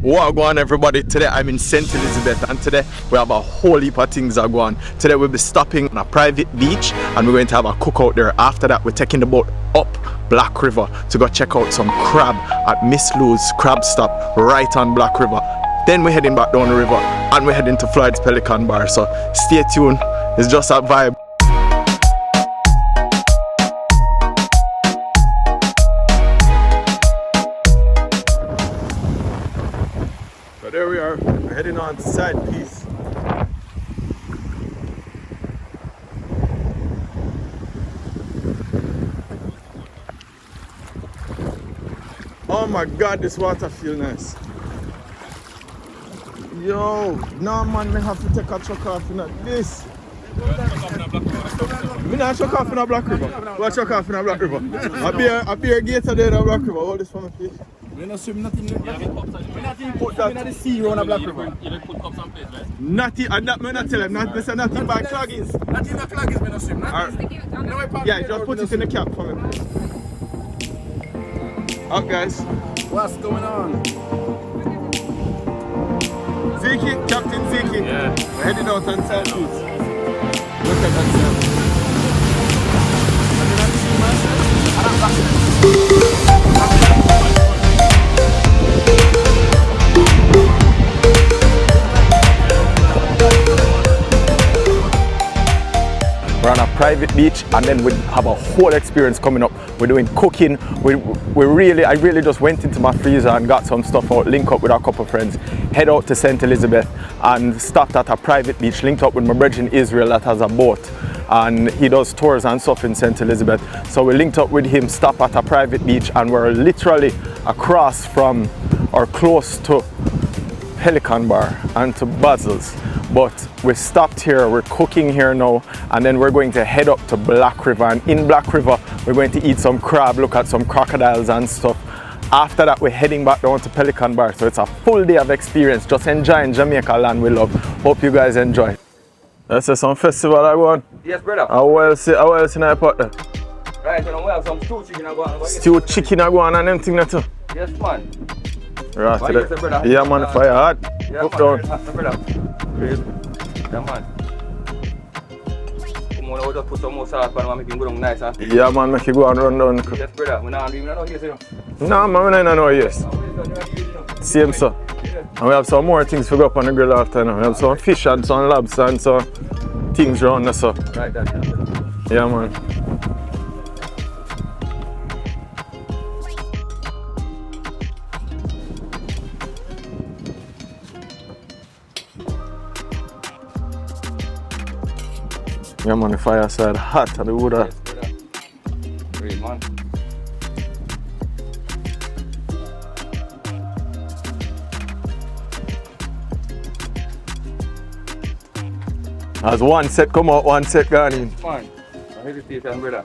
What going on, everybody? Today I'm in St. Elizabeth and today we have a whole heap of things that go on. Today we'll be stopping on a private beach and we're going to have a cookout there. After that we're taking the boat up Black River to go check out some crab at Miss Lou's Crab Stop right on Black River. Then we're heading back down the river and we're heading to Floyd's Pelican Bar. So stay tuned, it's just a vibe. There we are, we're heading on to side piece. Oh my god, this water feels nice. Yo, no man, me have to take a truck off in this. Me not truck off in a Black River. What truck off in a Black River? A beer gator there in a Black River. Hold this for me, please. We don't swim nothing in the sea around the Black River. You don't put cups on place, right? Natty, and that me not tell him, not say nothing by cloggings. Nothing the cloggings, we don't swim. Yeah, just put it in the cap for me. Up guys. What's going on? Zeke, Captain Zeke. Yeah. We're heading out on South Beach. Look at that sound. We're on a private beach and then we have a whole experience coming up. We're doing cooking. I really just went into my freezer and got some stuff out, link up with a couple of friends, head out to St. Elizabeth and stopped at a private beach, linked up with my brother in Israel that has a boat and he does tours and stuff in St. Elizabeth. So we linked up with him, stopped at a private beach and we're literally across from or close to Pelican Bar and to Basil's. But we stopped here, we're cooking here now, and then we're going to head up to Black River. And in Black River, we're going to eat some crab, look at some crocodiles and stuff. After that, we're heading back down to Pelican Bar. So it's a full day of experience, just enjoying Jamaica land we love. Hope you guys enjoy. That's some festival I want. Yes, brother. How else in I put there? Right, so we have some stew chicken I go on. Stew chicken I go on and them thing too. Yes, man. Right, Why yes, brother? yeah man, fire hot. Yeah, up man, down. Brother. Yeah, man. Come on, just put some more salt and make it go down nice, huh? Yeah man, make it go and run down. Yes, brother. We don't know yes, you know. No man, I don't know yes. Same so. And we have some more things to go up on the grill after now. We have some fish and some lobster and some things around there so. Right, that's it. Yeah man. Yeah man, the fire side hot and the wood. Yes, brother. Great, man. As one set come out, one set gone in. Man, I hesitation, brother.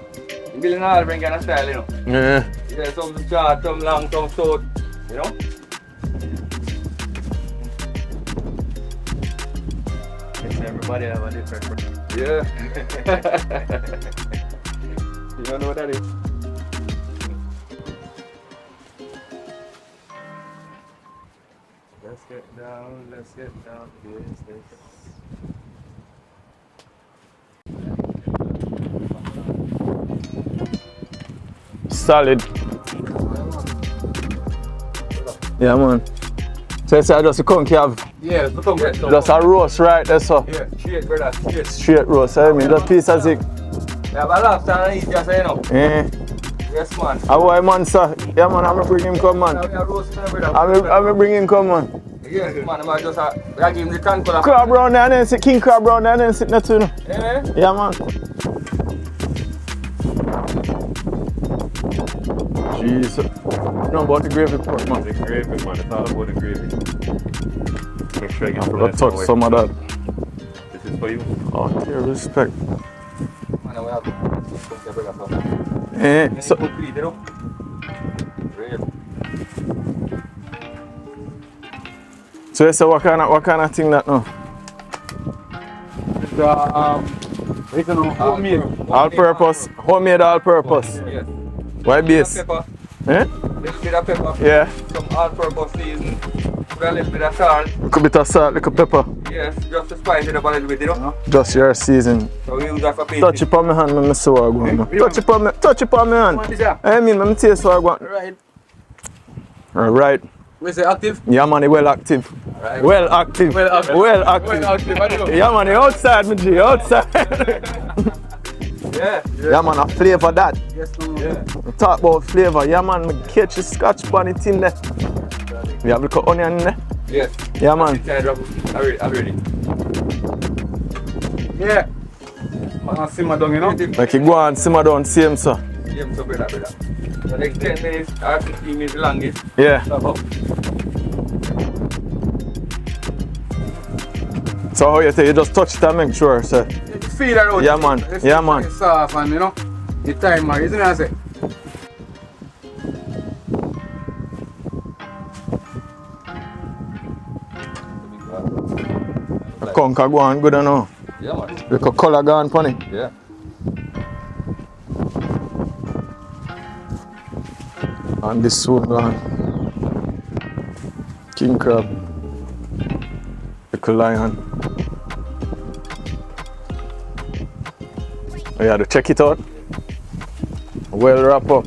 You building all bring kind of style, you know. Yeah. Yeah, some short, some long, some short, you know. Everybody have a different. Yeah. You don't know what that is? Let's get down to business. Solid. Yeah man. So it's just a conky have Yeah, the tongue. just a roast right there so. Yeah, straight, brother, straight. Straight roast, I mean just piece of zick. Yeah, but last time I eat just, you know. Eh. Yes, man. How boy man sir? Yeah man, I'm bring him come man. Now we are roasting, brother. I'm bring him come man. Yes, man, I'm just I give him the can for Crab round there and then sit, king crab round there and then sit there too. Eh? Yeah man. Jesus. You know about the gravy pork man. The gravy, man. It's all about the gravy. Make sure I get I forgot to touch some of that. This is for you. Oh, dear respect. Man, we have to brother. Eh, so, Complete, you know. Real. so you say what kind of thing that now? It's homemade. All-purpose, homemade all-purpose. Yes. Why base? Pepper. Eh? Little bit of pepper. Yeah. Some all-purpose season. a little bit of salt. Little bit of salt, little pepper. Yes, just to spice it up a little bit, you know. Just your season. So we use that for pastry. Touch it on my hand, let me see what I want. Touch it on my hand. I mean, let me taste what I want. Right. Alright. We say active? Yeah man, well active. Right. Well active. Well active. Well active. Well active, I know. Yeah man, outside me G, outside. Yeah. Yeah man, I flavour that. Yes, no. Yeah. We talk about flavour. Yeah man, me catch the scotch on it in there. We have a little onion in there. Yes. Yeah man. I'm ready. Yeah. I'm simmer down, you know? Like you go and simmer down, same sir. Yeah, so brother. The next 10 minutes or 15 minutes longest. Yeah. Stop. So how you say, you just touch it and make sure, sir. You feel around. Yeah, man. Yeah, man. It's soft and, you know, the timer, isn't it? I say? The conker go on good enough. Yeah, man. The colour gone on it. Yeah. And this soon gone. King crab. Little lion. Oh yeah, to check it out. Well wrap up.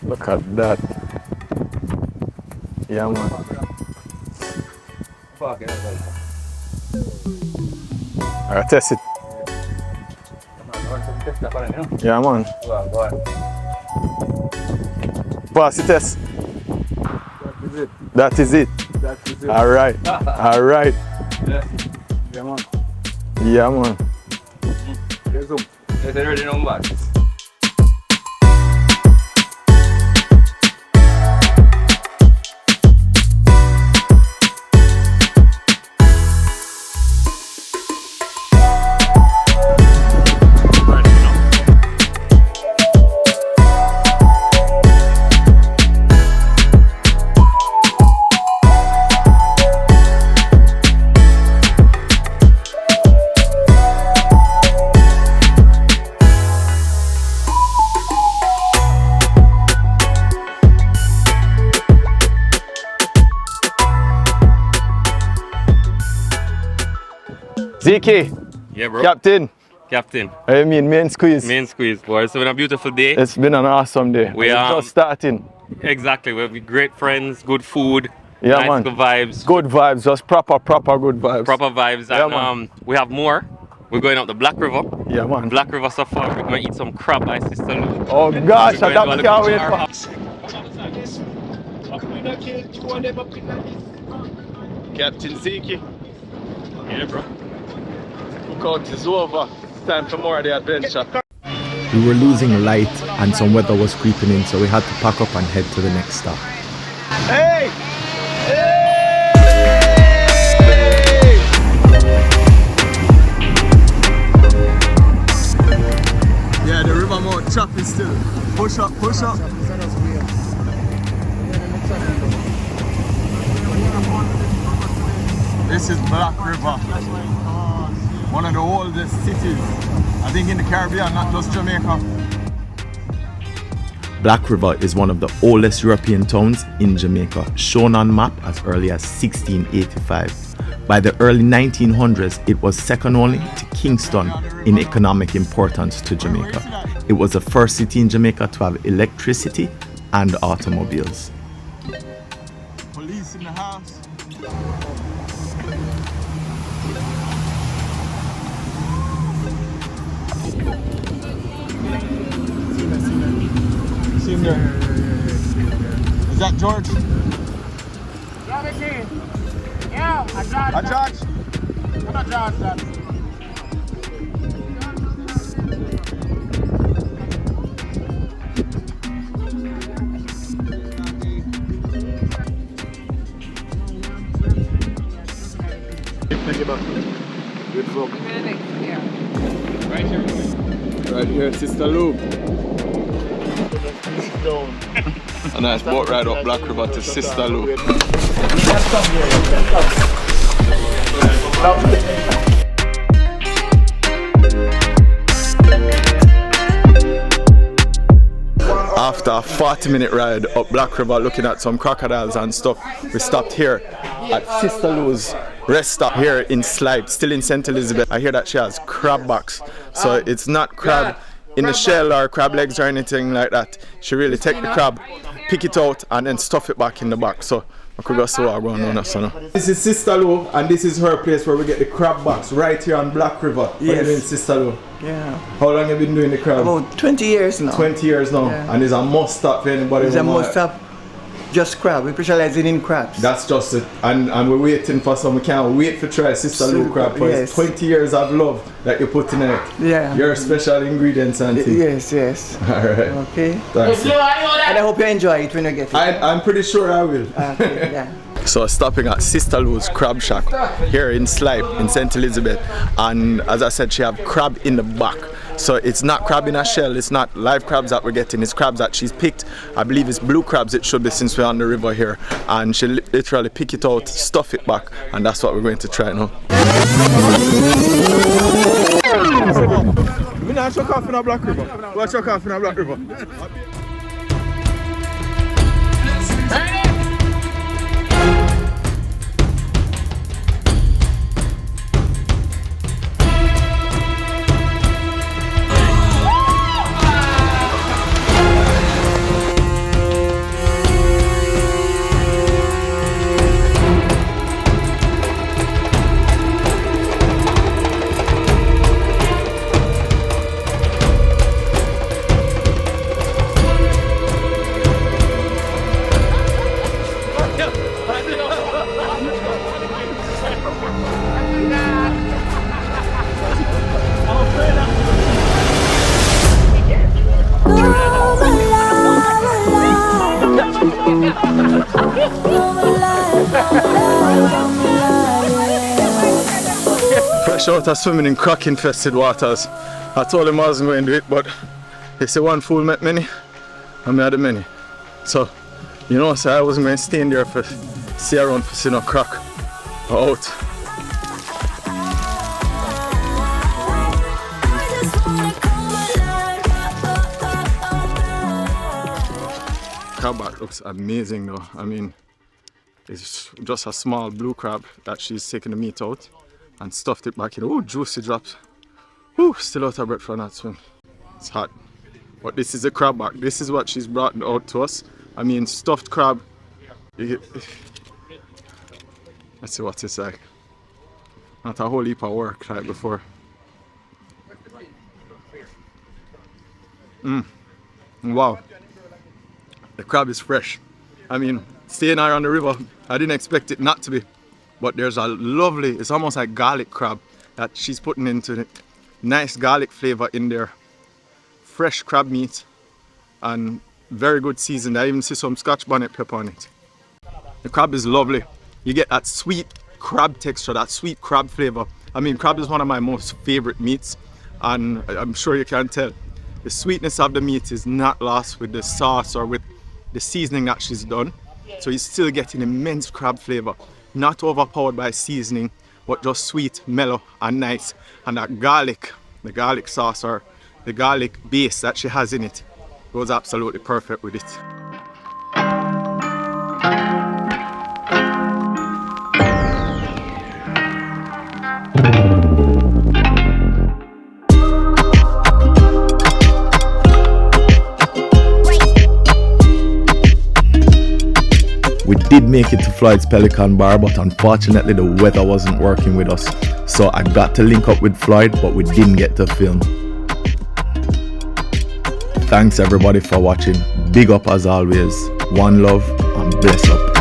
Look at that. Yeah man. Fuck it. Alright, test it. Yeah man. Pass the test. That is it. That is it. Alright. Alright. Yeah, man. Yeah man. Here's up. It's already no bad. ZK, Yeah, bro. Captain. Captain. I mean, main squeeze. Main squeeze, boy. It's been a beautiful day. It's been an awesome day. We We're are just starting. Exactly. We've been great friends, good food, Yeah, nice man. good vibes, Good vibes, just proper good vibes. proper vibes. Yeah, And man. we have more. We're going out the Black River. Yeah, man. Black River so far. We're going to eat some crab by Sister Lou. Oh gosh, We're I going to can't go wait to for. Captain Zeke. Yeah, bro. Cookout is over. It's time for more of the adventure. We were losing light and some weather was creeping in, so we had to pack up and head to the next stop. Hey! Yeah, the river mouth choppy still. Push up, push up. This is Black River. One of the oldest cities, I think, in the Caribbean, not just Jamaica. Black River is one of the oldest European towns in Jamaica, shown on map as early as 1685. By the early 1900s, it was second only to Kingston in economic importance to Jamaica. It was the first city in Jamaica to have electricity and automobiles. Police in the house. See him there. Is that George? Yeah, A George? I'm not George, that. Right here, Sister Lou. A nice boat ride up Black River to Sister Lou. After a 40-minute ride up Black River looking at some crocodiles and stuff, we stopped here at Sister Lou's rest stop here in Slipe, still in St. Elizabeth. I hear that she has crab box, so it's not crab in the shell or crab legs or anything like that. She really take the crab, pick it out and then stuff it back in the box. So I could go see what going on. This is Sister Lou and this is her place where we get the crab box right here on Black River. What are you doing, Sister Lou? Yeah. How long have you been doing the crab? About 20 years now. 20 years now. Yeah. And it's a must stop for anybody. It's a must stop. Just crab. We specialize in crabs. That's just it. And we're waiting for some. We can't wait to try Sister Lou crab. For it's 20 years of love that you put in it. Yeah. Your special ingredients and things. Yes. Alright. Okay. Thanks. And I hope you enjoy it when you get it. I'm pretty sure I will. Okay, yeah. So stopping at Sister Lou's Crab Shack here in Slipe in St. Elizabeth, and as I said, she have crab in the back. So it's not crab in a shell, it's not live crabs that we're getting, it's crabs that she's picked. I believe it's blue crabs it should be since we're on the river here. And she literally pick it out, stuff it back, and that's what we're going to try now. We're not chuck off in a Black River. We're chuck off in a Black River. Fresh out of swimming in crack infested waters. I told him I wasn't going to do it, but they say one fool met many, and me had the many. So, you know, so I wasn't going to stay in there for see around for see no crack out. Crab looks amazing though. I mean, it's just a small blue crab that she's taken the meat out and stuffed it back in. Oh, juicy drops. Whew, still out of breath for that swim. It's hot. But this is a crab back. This is what she's brought out to us. I mean, stuffed crab. Let's see what it's like. Not a whole heap of work like before. Wow. The crab is fresh. I mean, staying here on the river, I didn't expect it not to be. But there's a lovely, it's almost like garlic crab that she's putting into it. Nice garlic flavor in there. Fresh crab meat and very good seasoned. I even see some Scotch bonnet pepper on it. The crab is lovely. You get that sweet crab texture, that sweet crab flavor. I mean, crab is one of my most favorite meats, and I'm sure you can tell. The sweetness of the meat is not lost with the sauce or with the seasoning that she's done. So you're still getting immense crab flavor. Not overpowered by seasoning, but just sweet, mellow, and nice. And that garlic, the garlic sauce or the garlic base that she has in it goes absolutely perfect with it. We did make it to Floyd's Pelican Bar, but unfortunately the weather wasn't working with us. So I got to link up with Floyd, but we didn't get to film. Thanks everybody for watching. Big up as always. One love and bless up.